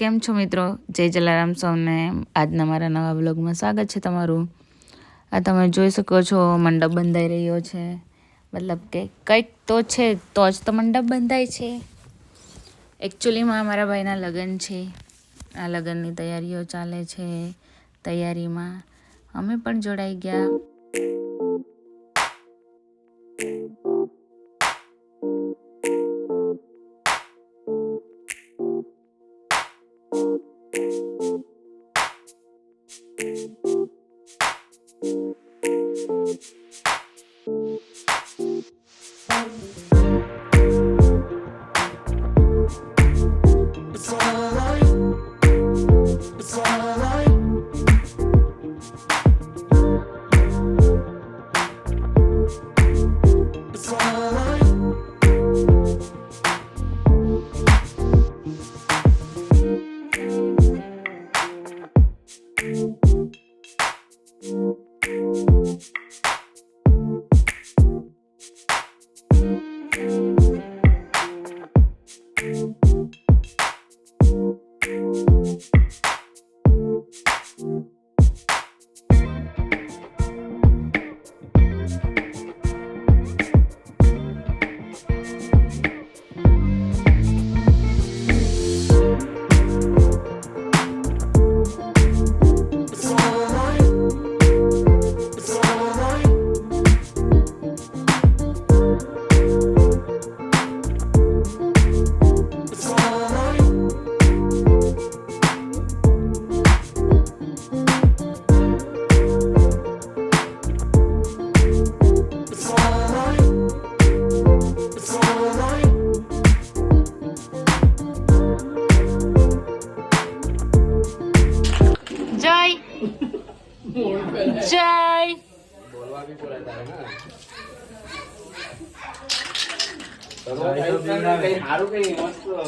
કેમ છો મિત્રો? જય જલારામ સૌને. આજના મારા નવા બ્લોગમાં સ્વાગત છે તમારું. આ તમે જોઈ શકો છો મંડપ બંધાઈ રહ્યો છે. મતલબ કે કંઈક તો છે તો જ તો મંડપ બંધાય છે. એકચ્યુઅલીમાં મારા ભાઈના લગ્ન છે. આ લગ્નની તૈયારીઓ ચાલે છે. તૈયારીમાં અમે પણ જોડાઈ ગયા.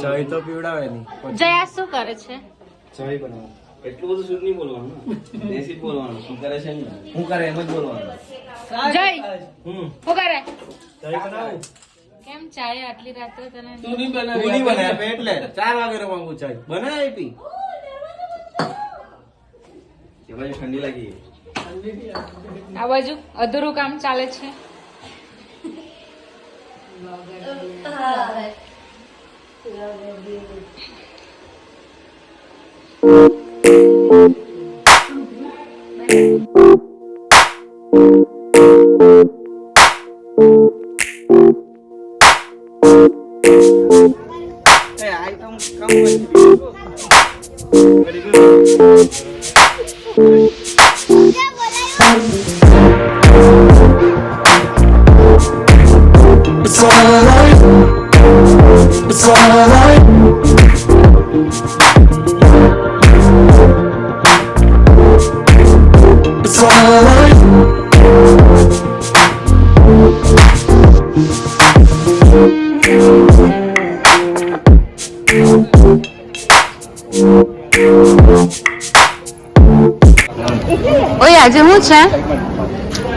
ચાય તો પીવડાવે નહીં. જયા શું કરે છે? ચાય બનાવો. એટલું બધું શુદ્ધ નહીં બોલવાનું, દેશી બોલવાનું. શું કરે છે ને હું કરે એમ જ બોલવાનું. જય શું કરે? ચાય બનાવું. કેમ ચાય આટલી રાત્રે તને? તું નહીં તું નહીં બનાવે એટલે 4 વાગે માંગુ ચાય. બનાવી આપી. કે ભાઈ ઠંડી લાગી. આ બાજુ અધૂરું કામ ચાલે છે. ઓય આજે શું છે?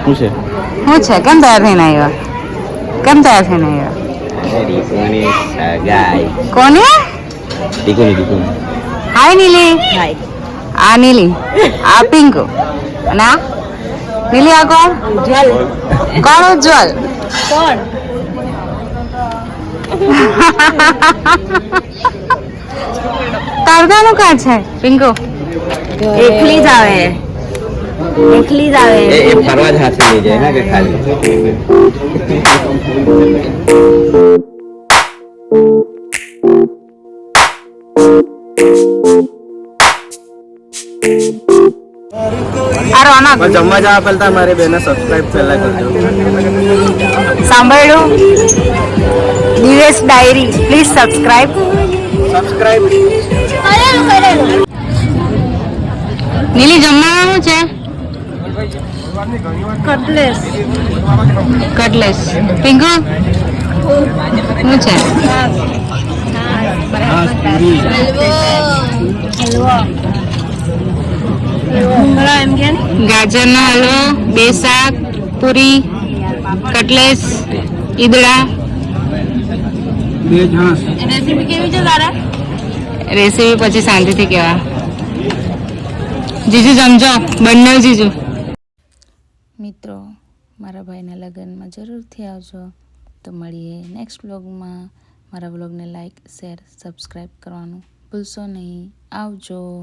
શું છે? કેમ તૈયાર થઈને આવ્યા? કેમ તૈયાર થઈને આવ્યા? કોને? હાય નીલી. આ નીલી, આ પિંકુ અને આ નીલી. આ કોણ? ઉજ્જવલ. કોણ ઉજ્જવલ? કોણ? તારગાનું કાં છે પિંકુ? એકલી જ આવે. એકલી જ આવે. એ ફરવા જ હાથે લઈ જાય ને કે ખાલી. જમવા જવા પહેલા મારી બેને સબસ્ક્રાઇબ પહેલા કરજો. સાંભળ્યું? દિવસ ડાયરી પ્લીઝ સબસ્ક્રાઇબ. નીલી જમવાનું છે? કટલેસ. પિંકુ શું છે? ગાજરનો હલવો, 2 શાક, પૂરી, કટલેસ, ઈદડા. બે છાસ. રેસીપી કેવી છે તારા? રેસીપી પછી શાંતિથી કહેવા. જીજુ જમજો, બંને જીજુ. મિત્રો, મારા ભાઈના લગ્નમાં જરૂરથી આવજો. તો મળીએ નેક્સ્ટ વ્લોગમાં. મારા વ્લોગને લાઈક, શેર, સબસ્ક્રાઈબ કરવાનું ભૂલશો નહીં. આવજો.